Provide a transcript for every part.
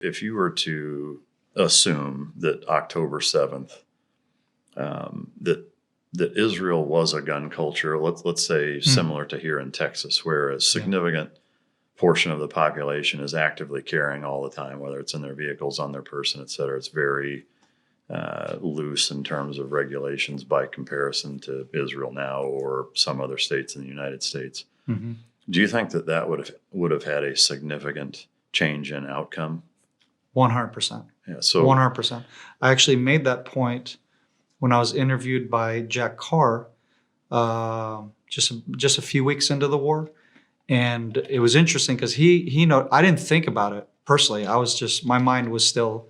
If you were to assume that October 7th, that Israel was a gun culture, let's say similar to here in Texas, where a significant portion of the population is actively carrying all the time, whether it's in their vehicles, on their person, et cetera. It's very loose in terms of regulations by comparison to Israel now or some other states in the United States. Mm-hmm. Do you think that would have had a significant change in outcome? 100%. Yeah, so 100%. I actually made that point when I was interviewed by Jack Carr just a few weeks into the war. And it was interesting because I didn't think about it personally. My mind was still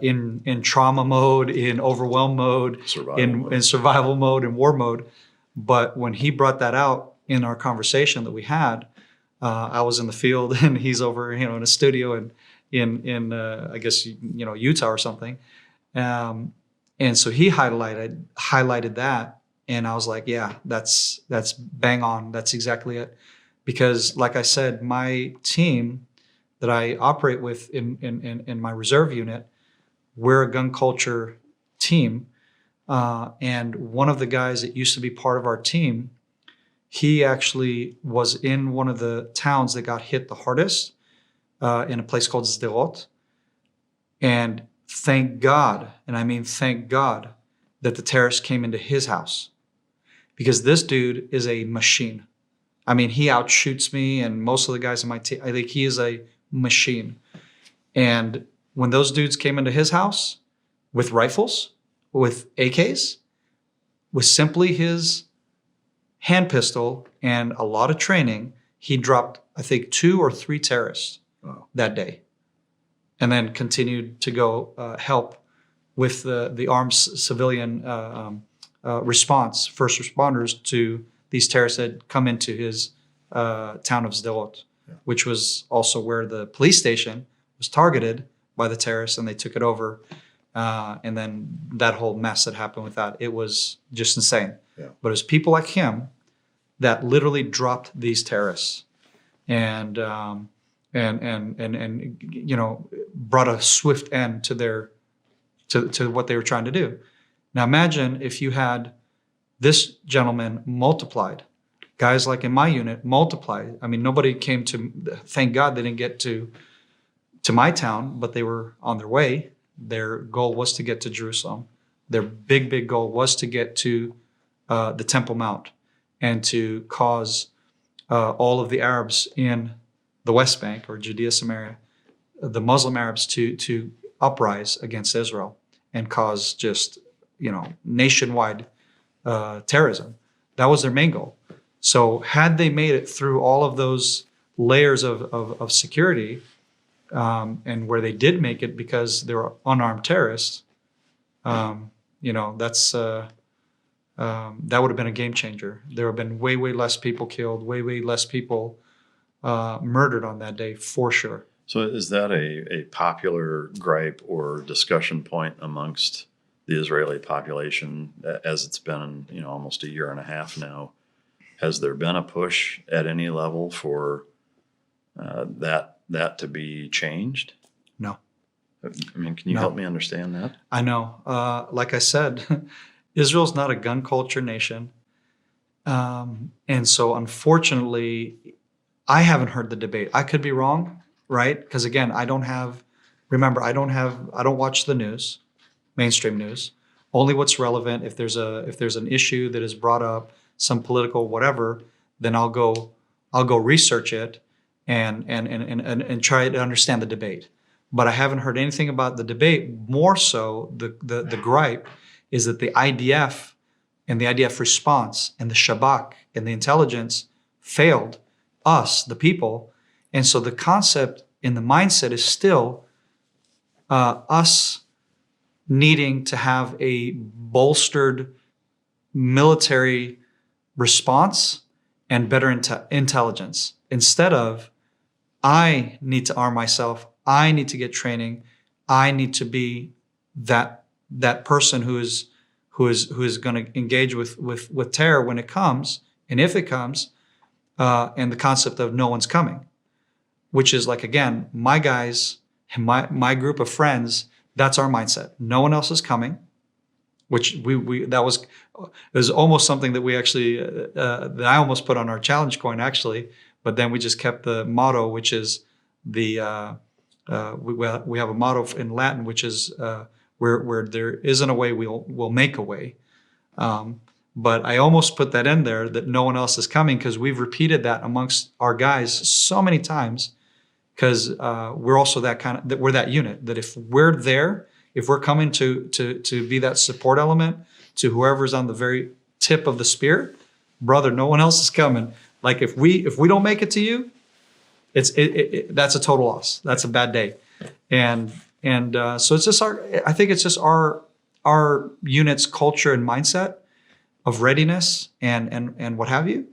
in trauma mode, in overwhelm mode, in survival mode, in war mode. But when he brought that out in our conversation that we had, I was in the field and he's over, in a studio in I guess, Utah or something. And so he highlighted that. And I was like, yeah, that's bang on. That's exactly it. Because like I said, my team that I operate with in my reserve unit, we're a gun culture team. And one of the guys that used to be part of our team, he actually was in one of the towns that got hit the hardest, in a place called Sderot. And thank God, and I mean thank God, that the terrorists came into his house. Because this dude is a machine. I mean, he outshoots me and most of the guys in my team. I think he is a machine. And when those dudes came into his house with rifles, with AKs, with simply his hand pistol and a lot of training, he dropped, I think, 2 or 3 terrorists that day. And then continued to go help with the armed civilian response, first responders to these terrorists that had come into his town of Sderot, which was also where the police station was targeted by the terrorists, and they took it over. And then that whole mess that happened with that, it was just insane. Yeah. But it was people like him that literally dropped these terrorists and brought a swift end to their to what they were trying to do. Now imagine if you had this gentleman multiplied, guys like in my unit multiplied. I mean, nobody came to, thank God they didn't get to my town, but they were on their way. Their goal was to get to Jerusalem. Their big goal was to get to the Temple Mount and to cause all of the Arabs in the West Bank or Judea, Samaria, the Muslim Arabs to uprise against Israel and cause just, nationwide terrorism. That was their main goal. So had they made it through all of those layers of security, and where they did make it because they were unarmed terrorists, that's that would have been a game changer. There would have been way less people killed, way less people murdered on that day, for sure. So is that a popular gripe or discussion point amongst the Israeli population as it's been, almost a year and a half now? Has there been a push at any level for that to be changed? No. I mean, can you help me understand that? I know. Like I said, Israel's not a gun culture nation. And so unfortunately, I haven't heard the debate. I could be wrong, right? Because again, I don't watch the news, mainstream news. Only what's relevant. If there's an issue that is brought up, some political whatever, then I'll go research it and try to understand the debate. But I haven't heard anything about the debate. More so, the gripe is that the IDF and the IDF response and the Shabak and the intelligence failed us, the people. And so the concept and the mindset is still us needing to have a bolstered military response and better intelligence, instead of I need to arm myself, I need to get training, I need to be that person who is going to engage with terror when it comes, and if it comes, and the concept of no one's coming, which is like, again, my guys my group of friends, that's our mindset. No one else is coming, which it was almost something that we actually, that I almost put on our challenge coin actually, but then we just kept the motto, which is we have a motto in Latin, which is where there isn't a way, we'll make a way. But I almost put that in there, that no one else is coming, because we've repeated that amongst our guys so many times, because we're also that we're that unit, that if we're there, if we're coming to be that support element to whoever's on the very tip of the spear, brother, no one else is coming. Like if we don't make it to you, that's a total loss. That's a bad day. And so it's just I think it's just our unit's culture and mindset of readiness and what have you,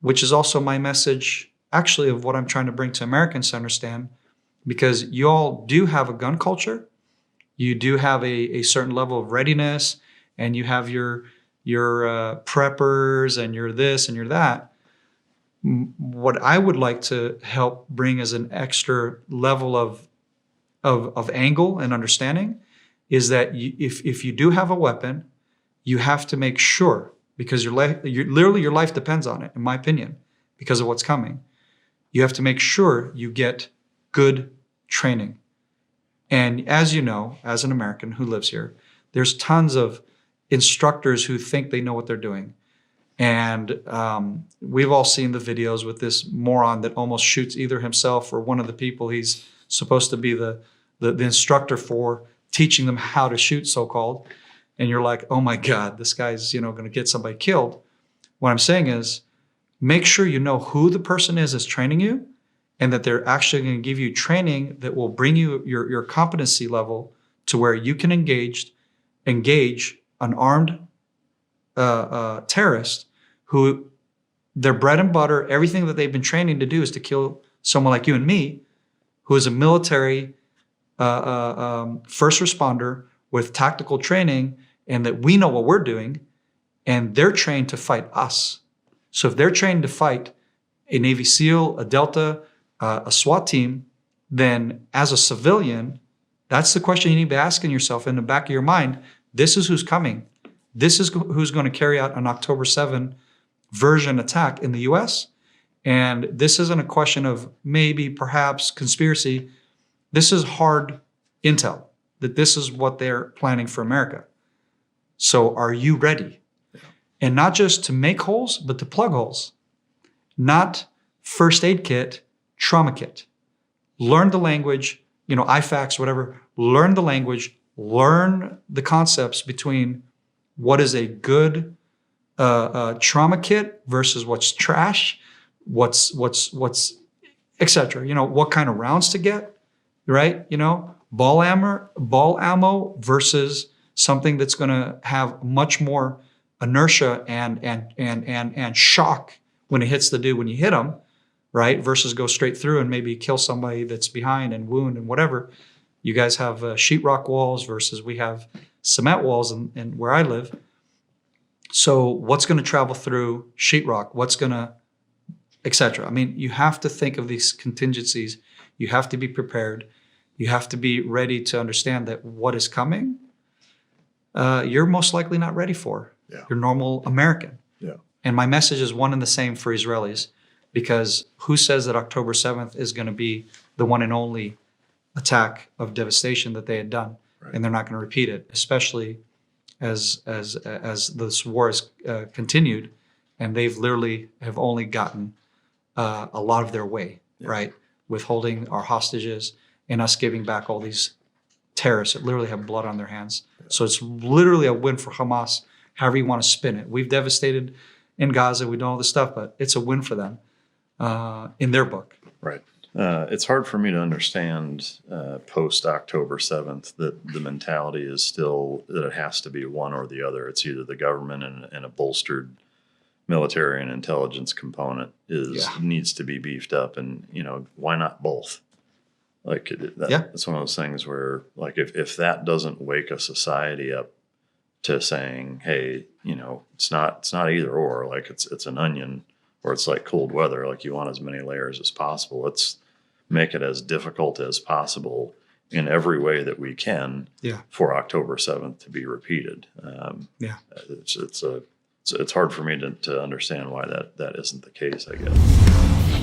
which is also my message actually of what I'm trying to bring to Americans to understand, because you all do have a gun culture. You do have a certain level of readiness, and you have your preppers and your this and your that. What I would like to help bring as an extra level of angle and understanding is that if you do have a weapon, you have to make sure, because your life depends on it, in my opinion, because of what's coming. You have to make sure you get good training. And as you know, as an American who lives here, there's tons of instructors who think they know what they're doing. And we've all seen the videos with this moron that almost shoots either himself or one of the people he's supposed to be the instructor for, teaching them how to shoot, so-called. And you're like, oh my God, this guy's going to get somebody killed. What I'm saying is, make sure you know who the person is that's training you, and that they're actually going to give you training that will bring you your competency level to where you can engage an armed terrorist who their bread and butter, everything that they've been training to do is to kill someone like you and me, who is a military first responder with tactical training, and that we know what we're doing, and they're trained to fight us. So if they're trained to fight a Navy SEAL, a Delta, a SWAT team, then as a civilian, that's the question you need to be asking yourself in the back of your mind. This is who's coming. This is who's going to carry out an October 7 version attack in the US. And this isn't a question of maybe, perhaps, conspiracy. This is hard intel, that this is what they're planning for America. So are you ready? And not just to make holes, but to plug holes. Not first aid kit, trauma kit. Learn the language, IFACs, whatever. Learn the language, learn the concepts between what is a good trauma kit versus what's trash, what's etc. What kind of rounds to get, right? Ball ammo versus something that's going to have much more inertia and shock when it hits the dude when you hit him, right? Versus go straight through and maybe kill somebody that's behind and wound and whatever. You guys have sheetrock walls versus we have cement walls and where I live. So what's going to travel through sheetrock? What's going to, etc. I mean, you have to think of these contingencies. You have to be prepared. You have to be ready to understand that what is coming, you're most likely not ready for. Yeah. You're normal American. Yeah. And my message is one and the same for Israelis, because who says that October 7th is going to be the one and only attack of devastation that they had done, right? And they're not going to repeat it, especially as this war has continued, and they've literally have only gotten a lot of their way, yeah, right? Withholding our hostages and us giving back all these terrorists that literally have blood on their hands. Yeah. So it's literally a win for Hamas, however you want to spin it. We've devastated in Gaza, we know all this stuff, but it's a win for them in their book. Right. It's hard for me to understand post-October 7th that the mentality is still that it has to be one or the other. It's either the government and a bolstered military and intelligence component needs to be beefed up, and why not both? Like that's one of those things where, like, if that doesn't wake a society up to saying, hey, it's not either or, like it's an onion, or it's like cold weather, like you want as many layers as possible. make it as difficult as possible in every way that we can Yeah. for October 7th to be repeated. Yeah. It's hard for me to understand why that isn't the case, I guess.